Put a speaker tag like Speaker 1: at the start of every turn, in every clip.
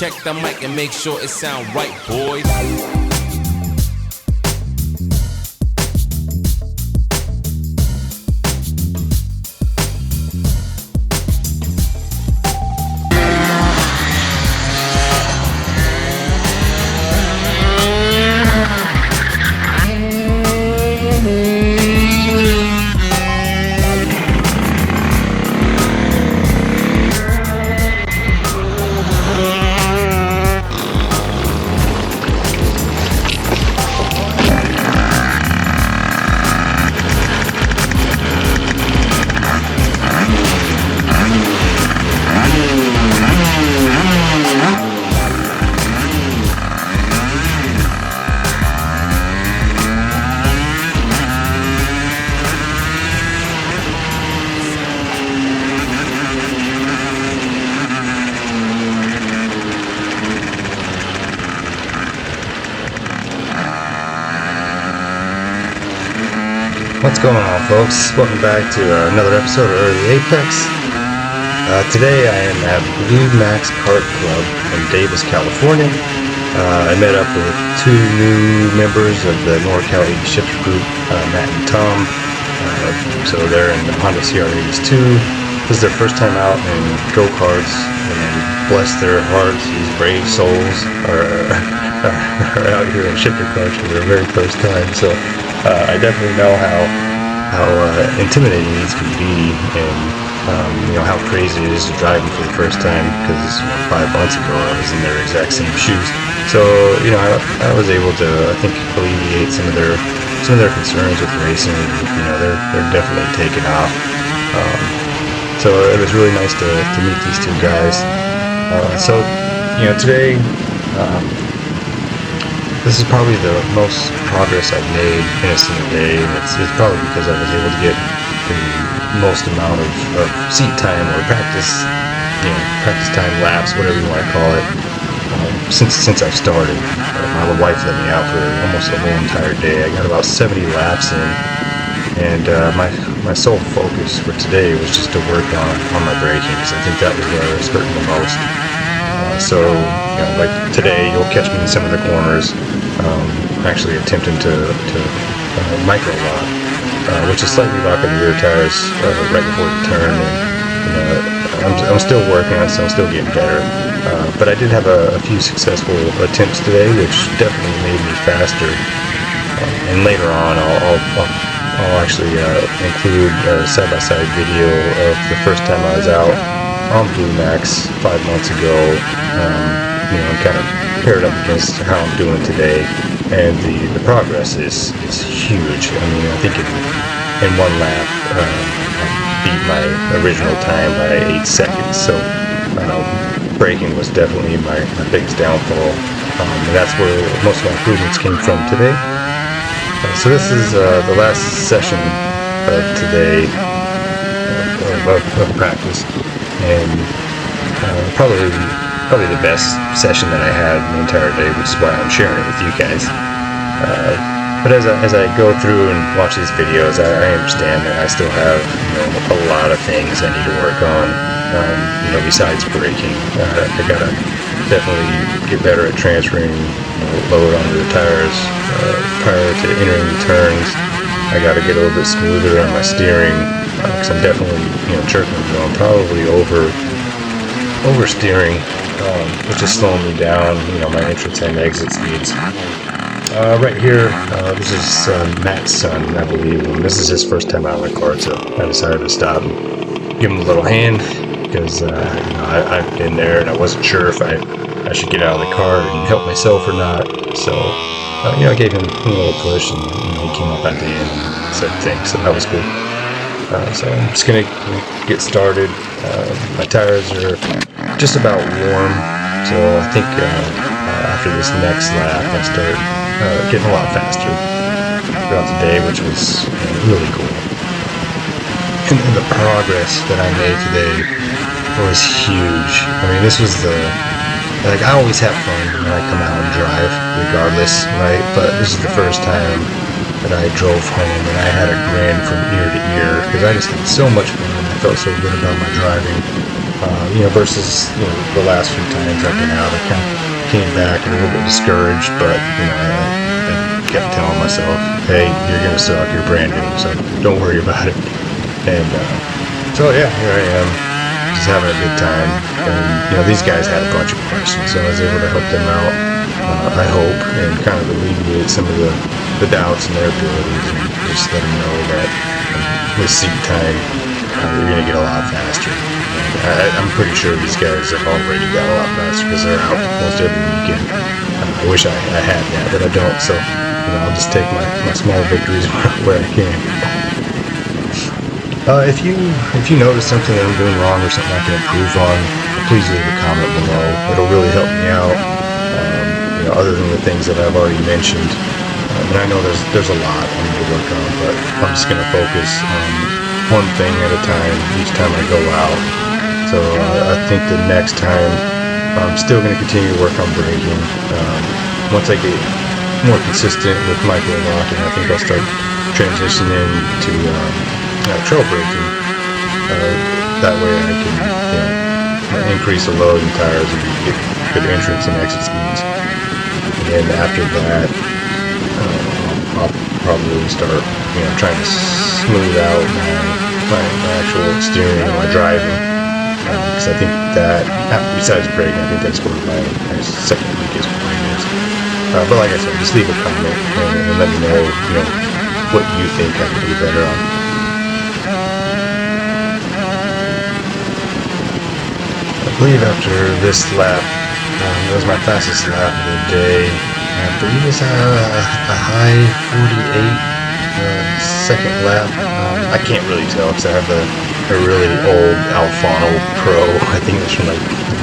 Speaker 1: check the mic and make sure it sound right, boys.
Speaker 2: What's going on, folks? Welcome back to another episode of Early Apex. Today I am at Blue Max Kart Club in Davis, California. I met up with two new members of the NorCal 80 shifter group, Matt and Tom. So they're in the Honda CR80s too. This is their first time out in go-karts, and bless their hearts, these brave souls are out here in shifter karts for their very first time. So I definitely know how intimidating these can be, and how crazy it is to drive them for the first time, because 5 months ago I was in their exact same shoes. So I was able to, I think, alleviate some of their concerns with racing. They're definitely taking off. So it was really nice to meet these two guys. Today. This is probably the most progress I've made in a single day, and it's probably because I was able to get the most amount of seat time or practice time, laps, whatever you want to call it, since I've started. My wife let me out for almost the whole entire day. I got about 70 laps in, and my sole focus for today was just to work on my braking, because I think that was where I was hurting the most. Like today, you'll catch me in some of the corners, actually attempting to micro lock, which is slightly locking the rear tires right before you turn. And I'm still working on it, so I'm still getting better. But I did have a few successful attempts today, which definitely made me faster. And later on, I'll actually include a side-by-side video of the first time I was out on Blue Max 5 months ago, kind of paired up against how I'm doing today, and the progress is huge. I mean, I think in one lap I beat my original time by 8 seconds, so braking was definitely my biggest downfall, and that's where most of my improvements came from today. So this is the last session of today of practice, and probably the best session that I had the entire day, which is why I'm sharing it with you guys. But as I go through and watch these videos, I understand that I still have a lot of things I need to work on. Besides braking, I gotta definitely get better at transferring load onto the tires prior to entering the turns. I gotta get a little bit smoother on my steering, because I'm definitely jerking the wheel. I'm probably oversteering, which is slowing me down. My entrance and exit speeds. Right here, this is Matt's son, I believe, and this is his first time out on the kart, so I decided to stop and give him a little hand, because I've been there and I wasn't sure if I should get out of the car and help myself or not. So I gave him a little push, and he came up at the end and said thanks, so that was cool. So I'm just gonna get started. My tires are just about warm, so I think after this next lap I'll start getting a lot faster throughout the day, which was really cool. And the progress that I made today was huge. I mean, this was I always have fun when I come out and drive, regardless, right? But this is the first time that I drove home and I had a grin from ear to ear, because I just had so much fun. I felt so good about my driving. Versus the last few times I've been out, I kind of came back a little bit discouraged, but I kept telling myself, hey, you're gonna suck, you're brand new, so don't worry about it. And so yeah, here I am, just having a good time. And these guys had a bunch of questions, so I was able to help them out, I hope, and kind of alleviate some of the doubts in their abilities, and just let them know that with seat time, you're gonna get a lot faster. I'm pretty sure these guys have already got a lot faster because they're out almost every weekend. I wish I had that, but I don't. So I'll just take my small victories where I can. If you notice something that I'm doing wrong or something I can improve on, please leave a comment below. It'll really help me out. Other than the things that I've already mentioned, and I know there's a lot I need to work on, but I'm just gonna focus on one thing at a time each time I go out. So I think the next time I'm still going to continue to work on braking. Once I get more consistent with micro locking, I think I'll start transitioning to trail braking. That way I can increase the load in tires and get good entrance and exit speeds. And after that, I'll probably start trying to smooth out my actual steering and my driving. Because I think that, besides braking, I think that's where my second weakest point is. But like I said, just leave a comment and let me know, what you think I could do better on. I believe after this lap, that was my fastest lap of the day. I believe it's a high 48 second lap. I can't really tell because I have a really old Alfano Pro. I think it's from like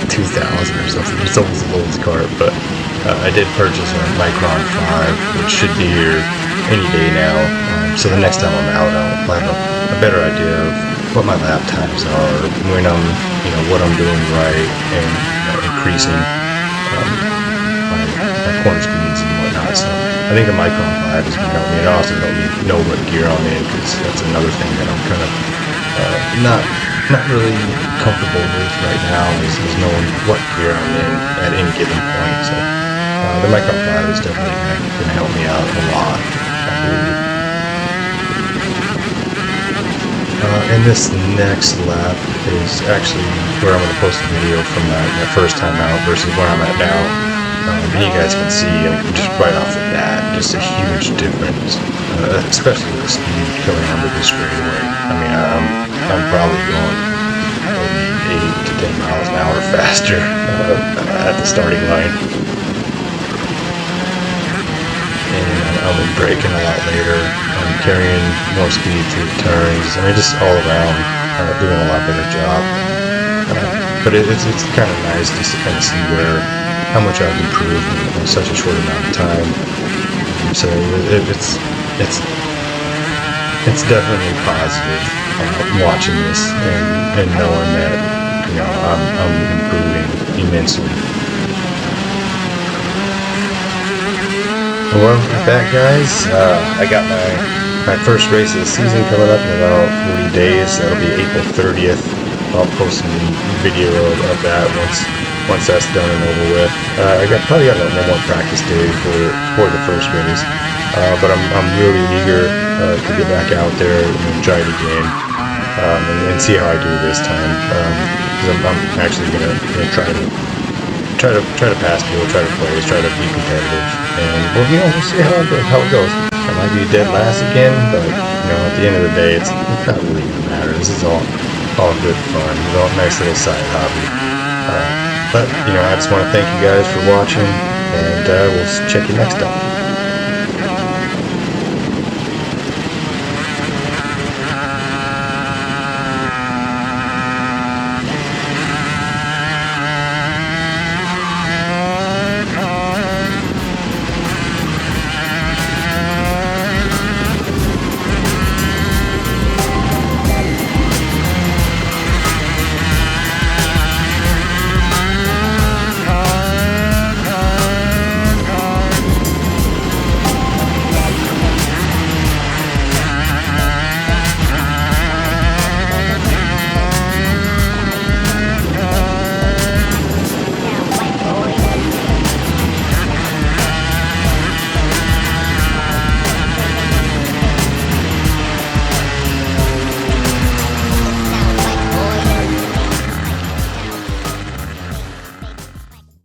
Speaker 2: 2000 or something. It's almost as old as Kart, but I did purchase a Micron 5, which should be here any day now. So the next time I'm out, I'll have a better idea of what my lap times are, when I'm, what I'm doing right, and increasing my corner speeds and whatnot. So I think the Micron 5 is going to help me. It also helped me know what gear I'm in, because that's another thing that I'm kind of not really comfortable with right now, is knowing what gear I'm in at any given point. So the Micron 5 is definitely going to help me out a lot, I believe. And this next lap is actually where I'm going to post a video from that first time out versus where I'm at now. And you guys can see, just right off the bat, just a huge difference, especially with the speed coming onto the straightaway. I'm probably going maybe 8 to 10 miles an hour faster at the starting line. And I'll be braking a lot later. I'm carrying more speed through the turns. Just all around doing a lot better job. But it's kind of nice just to kind of see how much I've improved in such a short amount of time. So it's definitely positive watching this and knowing that I'm improving immensely. Well, with that, guys, I got my first race of the season coming up in about 40 days. That'll be April 30th. I'll post some video of that once that's done and over with. I probably got one more practice day for the first race, but I'm really eager to get back out there and try it again, and see how I do this time. Because I'm actually gonna try to pass people, try to place, try to be competitive, and we'll see how it goes. I might be dead last again, but at the end of the day, it's not really gonna matter. This is all good fun. It's all a nice little side hobby. But I just want to thank you guys for watching, and we'll check you next time.